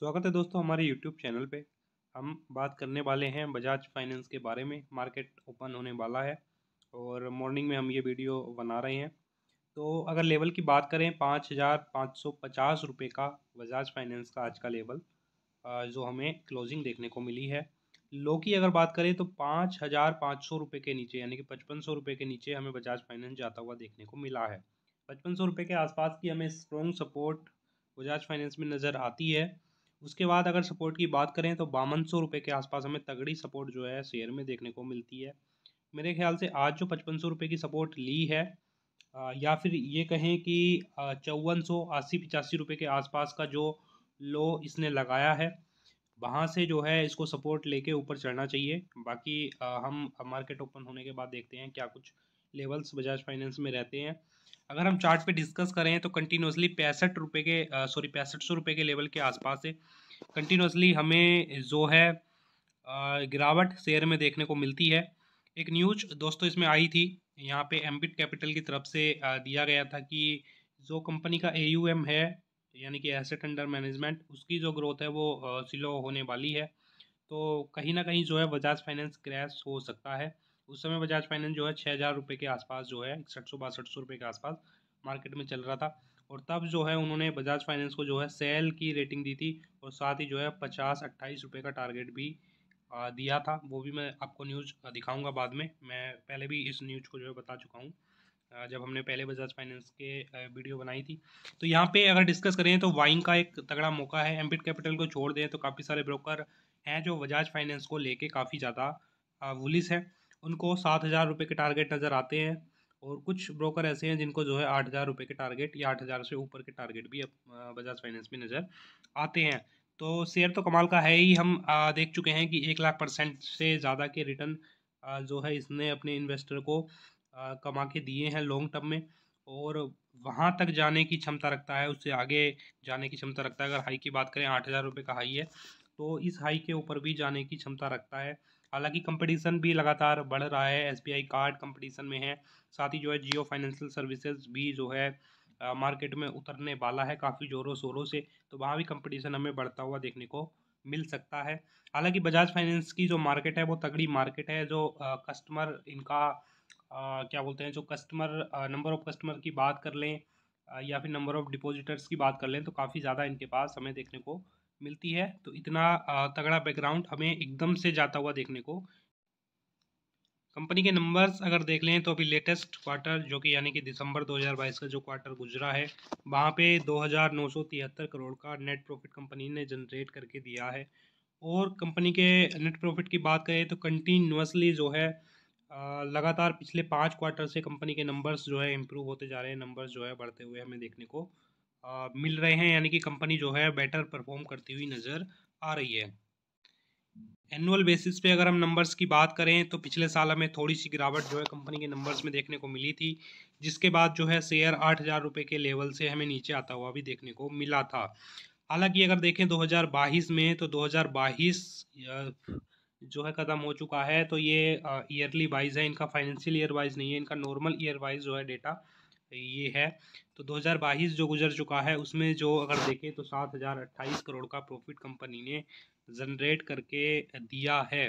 स्वागत है दोस्तों हमारे यूट्यूब चैनल पे। हम बात करने वाले हैं बजाज फाइनेंस के बारे में। मार्केट ओपन होने वाला है और मॉर्निंग में हम ये वीडियो बना रहे हैं। तो अगर लेवल की बात करें 5,550 रुपये का बजाज फाइनेंस का आज का लेवल जो हमें क्लोजिंग देखने को मिली है। लो की अगर बात करें तो 5,500 रुपये के नीचे यानी कि 5,500 रुपये के नीचे हमें बजाज फाइनेंस जाता हुआ देखने को मिला है। 5,500 रुपये के आसपास की हमें स्ट्रॉन्ग सपोर्ट बजाज फाइनेंस में नज़र आती है। उसके बाद अगर सपोर्ट की बात करें तो 5,200 रुपये के आसपास हमें तगड़ी सपोर्ट जो है शेयर में देखने को मिलती है। मेरे ख्याल से आज जो 5,500 रुपये की सपोर्ट ली है या फिर ये कहें कि 5,480-85 रुपये के आसपास का जो लो इसने लगाया है, वहाँ से जो है इसको सपोर्ट लेके ऊपर चढ़ना चाहिए। बाकी हम मार्केट ओपन होने के बाद देखते हैं क्या कुछ लेवल्स बजाज फाइनेंस में रहते हैं। अगर हम चार्ट पे डिस्कस करें तो कंटिन्यूसली 65 रुपये के 6500 रुपये के लेवल के आसपास से कंटिन्यूसली हमें जो है गिरावट शेयर में देखने को मिलती है। एक न्यूज दोस्तों इसमें आई थी, यहाँ पे एम्बिट कैपिटल की तरफ से दिया गया था कि जो कंपनी का AUM है यानी कि एसेट अंडर मैनेजमेंट, उसकी जो ग्रोथ है वो स्लो होने वाली है। तो कहीं ना कहीं जो है बजाज फाइनेंस क्रैश हो सकता है। उस समय बजाज फाइनेंस जो है 6,000 रुपये के आसपास जो है 6100-6200 रुपये के आसपास मार्केट में चल रहा था। और तब जो है उन्होंने बजाज फाइनेंस को जो है सेल की रेटिंग दी थी और साथ ही जो है 50-28 रुपये का टारगेट भी दिया था। वो भी मैं आपको न्यूज़ दिखाऊंगा बाद में। मैं पहले भी इस न्यूज़ को जो है बता चुका हूँ जब हमने पहले बजाज फाइनेंस के वीडियो बनाई थी। तो यहाँ पे अगर डिस्कस करें तो वाइंग का एक तगड़ा मौका है। एम्बिट कैपिटल को छोड़ दें तो काफ़ी सारे ब्रोकर हैं जो बजाज फाइनेंस को लेके काफ़ी ज़्यादा बुलिश है। उनको 7,000 रुपये के टारगेट नज़र आते हैं और कुछ ब्रोकर ऐसे हैं जिनको जो है 8,000 रुपये के टारगेट या 8,000 से ऊपर के टारगेट भी बजाज फाइनेंस में नज़र आते हैं। तो शेयर तो कमाल का है ही। हम देख चुके हैं कि 1,00,000% से ज़्यादा के रिटर्न जो है इसने अपने इन्वेस्टर को कमा के दिए हैं लॉन्ग टर्म में। और वहाँ तक जाने की क्षमता रखता है, उससे आगे जाने की क्षमता रखता है। अगर हाई की बात करें 8,000 रुपये का हाई है तो इस हाई के ऊपर भी जाने की क्षमता रखता है। हालांकि कंपटीशन भी लगातार बढ़ रहा है। SBI कार्ड कंपटीशन में है, साथ ही जो है जियो फाइनेंशियल सर्विसेज भी जो है मार्केट में उतरने वाला है काफ़ी ज़ोरों शोरों से। तो वहाँ भी कंपटीशन हमें बढ़ता हुआ देखने को मिल सकता है। हालांकि बजाज फाइनेंस की जो मार्केट है वो तगड़ी मार्केट है। जो कस्टमर इनका क्या बोलते हैं, जो कस्टमर नंबर ऑफ़ कस्टमर की बात कर लें या फिर नंबर ऑफ़ डिपॉजिटर्स की बात कर लें तो काफ़ी ज़्यादा इनके पास हमें देखने को मिलती है। तो इतना तगड़ा बैकग्राउंड हमें एकदम से जाता हुआ देखने को। कंपनी के नंबर्स अगर देख लें तो अभी लेटेस्ट क्वार्टर जो कि यानी कि दिसंबर 2022 का जो क्वार्टर गुजरा है, वहाँ पे 2,973 करोड़ का नेट प्रॉफिट कंपनी ने जनरेट करके दिया है। और कंपनी के नेट प्रॉफिट की बात करें तो कंटिन्यूसली जो है लगातार पिछले 5 क्वार्टर से कंपनी के नंबर्स जो है इम्प्रूव होते जा रहे हैं। नंबर्स जो है बढ़ते हुए हमें देखने को मिल रहे हैं, यानी कि कंपनी जो है बेटर परफॉर्म करती हुई नज़र आ रही है। एनुअल बेसिस पे अगर हम नंबर्स की बात करें तो पिछले साल हमें थोड़ी सी गिरावट जो है कंपनी के नंबर्स में देखने को मिली थी, जिसके बाद जो है शेयर 8,000 रुपये के लेवल से हमें नीचे आता हुआ भी देखने को मिला था। हालांकि अगर देखें 2022 में तो 2022 जो है ख़त्म हो चुका है। तो ये ईयरली वाइज है, इनका फाइनेंशियल ईयर वाइज नहीं है, इनका नॉर्मल ईयर वाइज जो है डेटा ये है। तो 2022 जो गुजर चुका है उसमें जो अगर देखें तो 7,028 करोड़ का प्रॉफिट कंपनी ने जनरेट करके दिया है।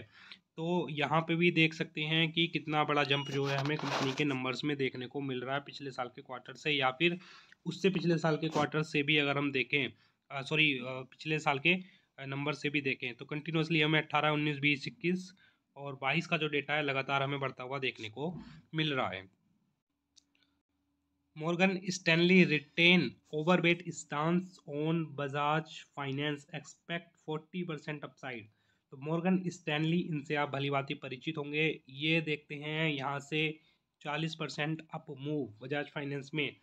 तो यहाँ पे भी देख सकते हैं कि कितना बड़ा जंप जो है हमें कंपनी के नंबर्स में देखने को मिल रहा है पिछले साल के क्वार्टर से, या फिर उससे पिछले साल के क्वार्टर से भी अगर हम देखें पिछले साल के नंबर से भी देखें तो कंटिन्यूसली हमें 18, 19, 20, 21 और 22 का जो डेटा है लगातार हमें बढ़ता हुआ देखने को मिल रहा है। Morgan Stanley retain overweight stance on Bajaj Finance, expect 40% upside। तो मॉर्गन स्टैनली, इनसे आप भली भांति परिचित होंगे। ये देखते हैं यहाँ से 40% अप मूव बजाज फाइनेंस में।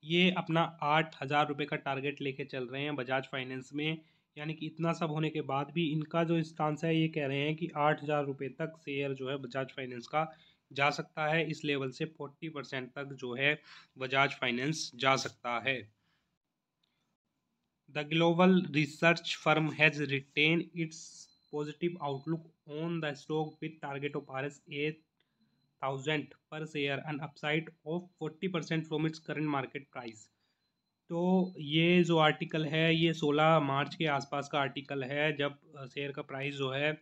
ये अपना 8,000 रुपये का टारगेट लेके चल रहे हैं बजाज फाइनेंस में। यानी कि इतना सब होने के बाद भी इनका जो स्टांस है ये कह रहे हैं कि 8,000 रुपये तक शेयर जो है बजाज फाइनेंस का जा सकता है। इस लेवल से 40% तक जो है बजाज फाइनेंस जा सकता है। The global research firm has retained its positive outlook on the stock with target of Rs 8,000 पर share and upside of 40% from its current market price. तो ये जो आर्टिकल है ये 16 मार्च के आसपास का आर्टिकल है, जब शेयर का प्राइस जो है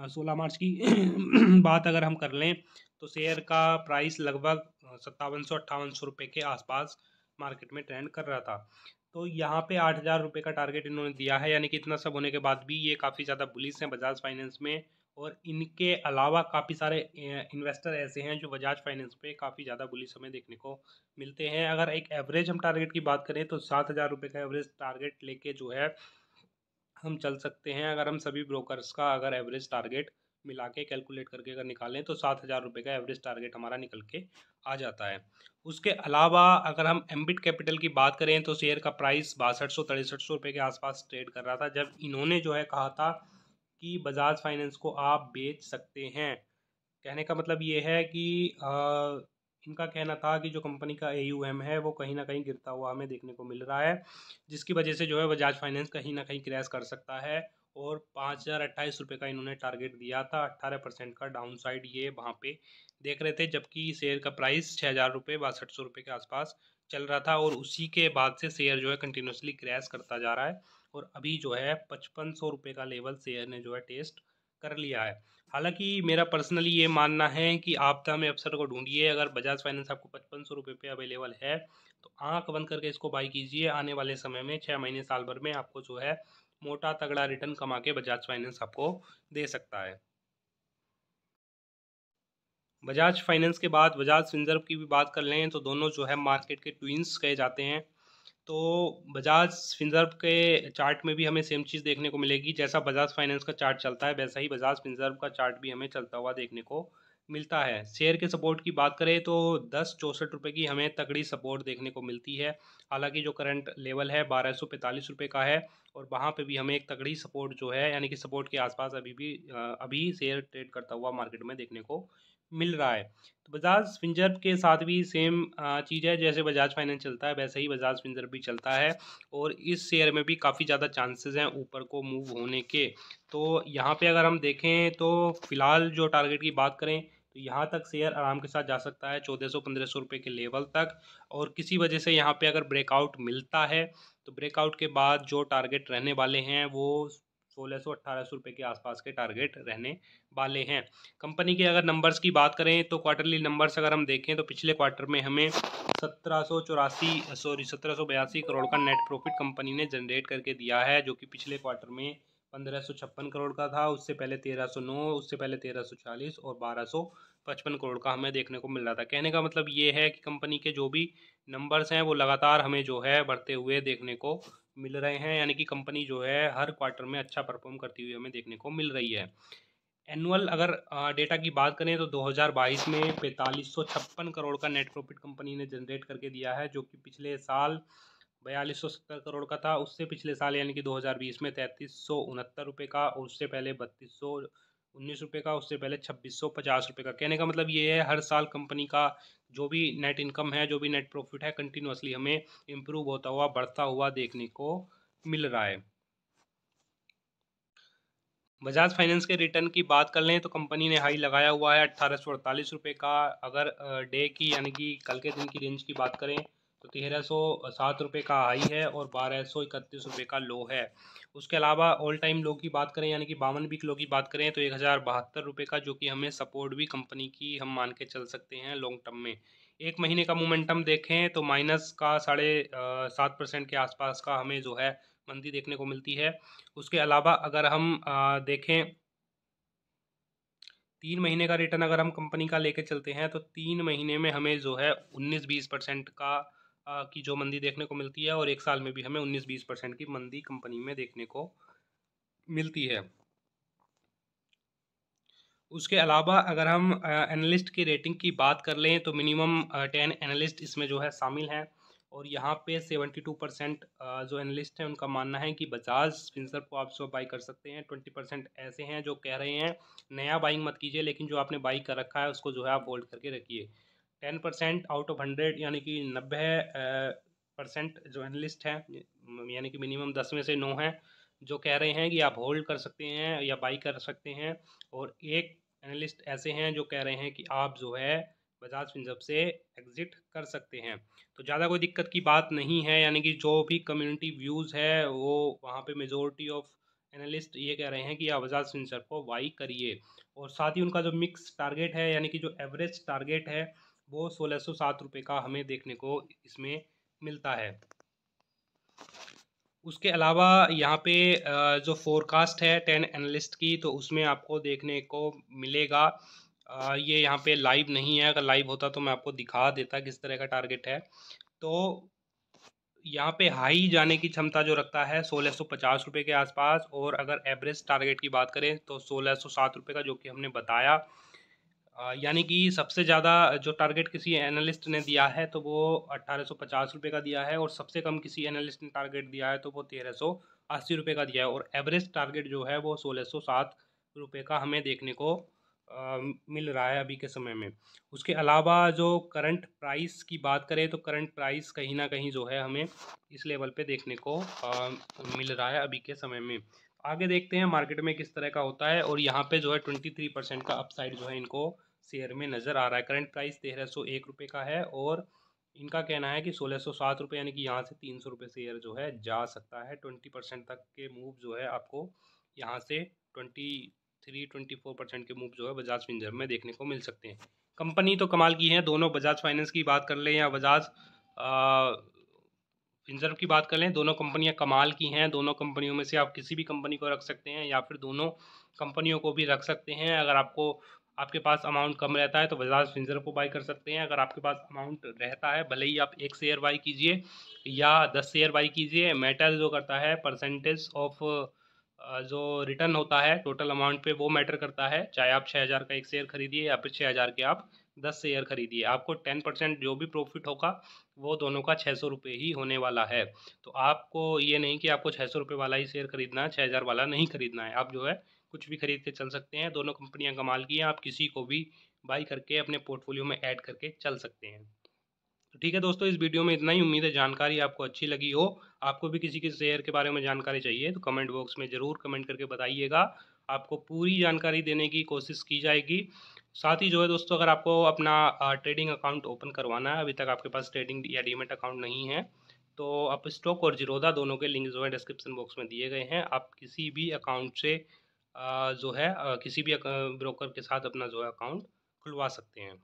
16 मार्च की बात अगर हम कर लें तो शेयर का प्राइस लगभग 5700-5800 रुपये के आसपास मार्केट में ट्रेंड कर रहा था। तो यहाँ पे 8000 रुपये का टारगेट इन्होंने दिया है, यानी कि इतना सब होने के बाद भी ये काफ़ी ज़्यादा बुलिश हैं बजाज फाइनेंस में। और इनके अलावा काफ़ी सारे इन्वेस्टर ऐसे हैं जो बजाज फाइनेंस पे काफ़ी ज़्यादा बुलिश हमें देखने को मिलते हैं। अगर एक एवरेज हम टारगेट की बात करें तो 7000 रुपये का एवरेज टारगेट लेके जो है हम चल सकते हैं। अगर हम सभी ब्रोकर्स का अगर एवरेज टारगेट मिला के कैलकुलेट करके अगर निकालें तो 7000 रुपये का एवरेज टारगेट हमारा निकल के आ जाता है। उसके अलावा अगर हम एम्बिट कैपिटल की बात करें तो शेयर का प्राइस 6200-6300 रुपये के आसपास ट्रेड कर रहा था, जब इन्होंने जो है कहा था कि बजाज फाइनेंस को आप बेच सकते हैं। कहने का मतलब ये है कि इनका कहना था कि जो कंपनी का AUM है वो कहीं ना कहीं गिरता हुआ हमें देखने को मिल रहा है, जिसकी वजह से जो है बजाज फाइनेंस कहीं ना कहीं क्रैश कर सकता है। और 5028 रुपये का इन्होंने टारगेट दिया था, 18% का डाउन साइड ये वहाँ पे देख रहे थे, जबकि शेयर का प्राइस 6000 रुपये 6200 रुपये के आसपास चल रहा था। और उसी के बाद से शेयर जो है कंटिन्यूसली क्रैश करता जा रहा है, और अभी जो है 5500 रुपये का लेवल शेयर ने जो है टेस्ट कर लिया है। हालांकि मेरा पर्सनली ये मानना है कि आपदा में अवसर को ढूंढिए। अगर बजाज फाइनेंस आपको 5500 रुपये पे अवेलेबल है तो आंख बंद करके इसको बाई कीजिए। आने वाले समय में 6 महीने साल भर में आपको जो है मोटा तगड़ा रिटर्न कमा के बजाज फाइनेंस आपको दे सकता है। बजाज फाइनेंस के बाद बजाज फिनसर्व की भी बात कर लें तो दोनों जो है मार्केट के ट्विंस कहे जाते हैं। तो बजाज फिनसर्व के चार्ट में भी हमें सेम चीज़ देखने को मिलेगी। जैसा बजाज फाइनेंस का चार्ट चलता है वैसा ही बजाज फिनसर्व का चार्ट भी हमें चलता हुआ देखने को मिलता है। शेयर के सपोर्ट की बात करें तो 1064 रुपये की हमें तगड़ी सपोर्ट देखने को मिलती है। हालांकि जो करंट लेवल है 1245 रुपये का है, और वहाँ पे भी हमें एक तगड़ी सपोर्ट जो है यानी कि सपोर्ट के आसपास अभी शेयर ट्रेड करता हुआ मार्केट में देखने को मिल रहा है। तो बजाज फिनसर्व के साथ भी सेम चीज़ है, जैसे बजाज फाइनेंस चलता है वैसे ही बजाज फिनसर्व भी चलता है। और इस शेयर में भी काफ़ी ज़्यादा चांसेस हैं ऊपर को मूव होने के। तो यहाँ पे अगर हम देखें तो फ़िलहाल जो टारगेट की बात करें तो यहाँ तक शेयर आराम के साथ जा सकता है 1400-1500 रुपये के लेवल तक। और किसी वजह से यहाँ पे अगर ब्रेकआउट मिलता है तो ब्रेकआउट के बाद जो टारगेट रहने वाले हैं वो 1600-1800 रुपये के आसपास के टारगेट रहने वाले हैं। कंपनी के अगर नंबर्स की बात करें तो क्वार्टरली नंबर्स अगर हम देखें तो पिछले क्वार्टर में हमें 1782 करोड़ का नेट प्रॉफिट कंपनी ने जनरेट करके दिया है, जो कि पिछले क्वार्टर में 1556 करोड़ का था। उससे पहले 1309, उससे पहले 1340 और 1255 करोड़ का हमें देखने को मिल रहा था। कहने का मतलब ये है कि कंपनी के जो भी नंबर्स हैं वो लगातार हमें जो है बढ़ते हुए देखने को मिल रहे हैं, यानी कि कंपनी जो है हर क्वार्टर में अच्छा परफॉर्म करती हुई हमें देखने को मिल रही है। एनुअल अगर डेटा की बात करें तो 2022 में 4556 करोड़ का नेट प्रॉफिट कंपनी ने जनरेट करके दिया है, जो कि पिछले साल 4270 करोड़ का था। उससे पिछले साल यानी कि 2020 में 3369 रुपये का, और उससे पहले 3219 रुपये का, उससे पहले 2650 रुपये का। कहने का मतलब ये है हर साल कंपनी का जो भी नेट इनकम है, जो भी नेट प्रॉफिट है, कंटिन्यूसली हमें इम्प्रूव होता हुआ बढ़ता हुआ देखने को मिल रहा है। बजाज फाइनेंस के रिटर्न की बात कर लें तो कंपनी ने हाई लगाया हुआ है 1848 रुपये का। अगर डे की यानी कि कल के दिन की रेंज की बात करें तो 1307 रुपये का हाई है और 1231 रुपये का लो है। उसके अलावा ऑल टाइम लो की बात करें यानी कि 52 वीक लो की बात करें तो 1072 रुपये का, जो कि हमें सपोर्ट भी कंपनी की हम मान के चल सकते हैं लॉन्ग टर्म में। एक महीने का मोमेंटम देखें तो माइनस का 7.5% के आसपास का हमें जो है मंदी देखने को मिलती है। उसके अलावा अगर हम देखें 3 महीने का रिटर्न अगर हम कंपनी का लेके चलते हैं तो 3 महीने में हमें जो है 19-20% का की जो मंदी देखने को मिलती है, और एक साल में भी हमें 19-20% की मंदी कंपनी में देखने को मिलती है। उसके अलावा अगर हम एनालिस्ट की रेटिंग की बात कर लें तो मिनिमम 10 एनालिस्ट इसमें जो है शामिल हैं, और यहाँ पे 72% जो एनालिस्ट हैं उनका मानना है कि बजाज फिनसर्व को आप सब बाई कर सकते हैं। 20% ऐसे हैं जो कह रहे हैं नया बाइंग मत कीजिए, लेकिन जो आपने बाई कर रखा है उसको जो है आप होल्ड करके रखिए। 10% आउट ऑफ 100 यानी कि 90% जो एनालिस्ट हैं, यानी कि मिनिमम 10 में से 9 हैं जो कह रहे हैं कि आप होल्ड कर सकते हैं या बाई कर सकते हैं। और एक एनालिस्ट ऐसे हैं जो कह रहे हैं कि आप जो है बजाज फिनसर्व से एग्जिट कर सकते हैं। तो ज़्यादा कोई दिक्कत की बात नहीं है, यानी कि जो भी कम्युनिटी व्यूज़ है वो वहाँ पे मेजोरिटी ऑफ एनालिस्ट ये कह रहे हैं कि आप बजाज फिनसर्व को बाई करिए। और साथ ही उनका जो मिक्स टारगेट है, यानी कि जो एवरेज टारगेट है वो 1607 रुपये का हमें देखने को इसमें मिलता है। उसके अलावा यहाँ पे जो फोरकास्ट है 10 एनालिस्ट की, तो उसमें आपको देखने को मिलेगा, ये यहाँ पे लाइव नहीं है, अगर लाइव होता तो मैं आपको दिखा देता किस तरह का टारगेट है। तो यहाँ पे हाई जाने की क्षमता जो रखता है 1650 रुपये के आसपास, और अगर एवरेज टारगेट की बात करें तो 1607 रुपये का, जो कि हमने बताया। यानी कि सबसे ज़्यादा जो टारगेट किसी एनालिस्ट ने दिया है तो वो 1850 रुपये का दिया है, और सबसे कम किसी एनालिस्ट ने टारगेट दिया है तो वो 1380 रुपये का दिया है, और एवरेज टारगेट जो है वो 1607 रुपये का हमें देखने को मिल रहा है अभी के समय में। उसके अलावा जो करंट प्राइस की बात करें तो करंट प्राइस कहीं ना कहीं जो है हमें इस लेवल पे देखने को मिल रहा है अभी के समय में। आगे देखते हैं मार्केट में किस तरह का होता है, और यहाँ पे जो है 23% का अपसाइड जो है इनको शेयर में नज़र आ रहा है। करंट प्राइस 1301 रुपये का है, और इनका कहना है कि 1607 रुपये, यानी कि यहाँ से 300 रुपये शेयर जो है जा सकता है। 20% तक के मूव जो है आपको यहाँ से 23-24% के मूव जो है बजाज फिनसर्व में देखने को मिल सकते हैं। कंपनी तो कमाल की है, दोनों बजाज फाइनेंस की बात कर लें या बजाज फिनसर्व की बात कर लें, दोनों कंपनियां कमाल की हैं। दोनों कंपनियों में से आप किसी भी कंपनी को रख सकते हैं, या फिर दोनों कंपनियों को भी रख सकते हैं। अगर आपके पास अमाउंट कम रहता है तो बजाज फिनसर्व को बाई कर सकते हैं। अगर आपके पास अमाउंट रहता है, भले ही आप 1 शेयर बाई कीजिए या 10 शेयर बाई कीजिए, मैटर जो करता है परसेंटेज ऑफ जो रिटर्न होता है टोटल अमाउंट पे, वो मैटर करता है। चाहे आप 6000 का 1 शेयर खरीदिए या फिर 6000 के आप 10 शेयर खरीदिए, आपको 10% जो भी प्रॉफिट होगा वो दोनों का 600 रुपये ही होने वाला है। तो आपको ये नहीं कि आपको 600 रुपये वाला ही शेयर खरीदना है, 6000 वाला नहीं खरीदना है। आप जो है कुछ भी खरीद के चल सकते हैं। दोनों कंपनियां कमाल की हैं, आप किसी को भी बाई करके अपने पोर्टफोलियो में ऐड करके चल सकते हैं। तो ठीक है दोस्तों, इस वीडियो में इतना ही। उम्मीद है जानकारी आपको अच्छी लगी हो। आपको भी किसी के शेयर के बारे में जानकारी चाहिए तो कमेंट बॉक्स में ज़रूर कमेंट करके बताइएगा, आपको पूरी जानकारी देने की कोशिश की जाएगी। साथ ही जो है दोस्तों, अगर आपको अपना ट्रेडिंग अकाउंट ओपन करवाना है, अभी तक आपके पास ट्रेडिंग या डीमेट अकाउंट नहीं है, तो आप स्टॉक और जीरोधा दोनों के लिंक जो है डिस्क्रिप्शन बॉक्स में दिए गए हैं। आप किसी भी अकाउंट से जो है किसी भी ब्रोकर के साथ अपना जो है अकाउंट खुलवा सकते हैं।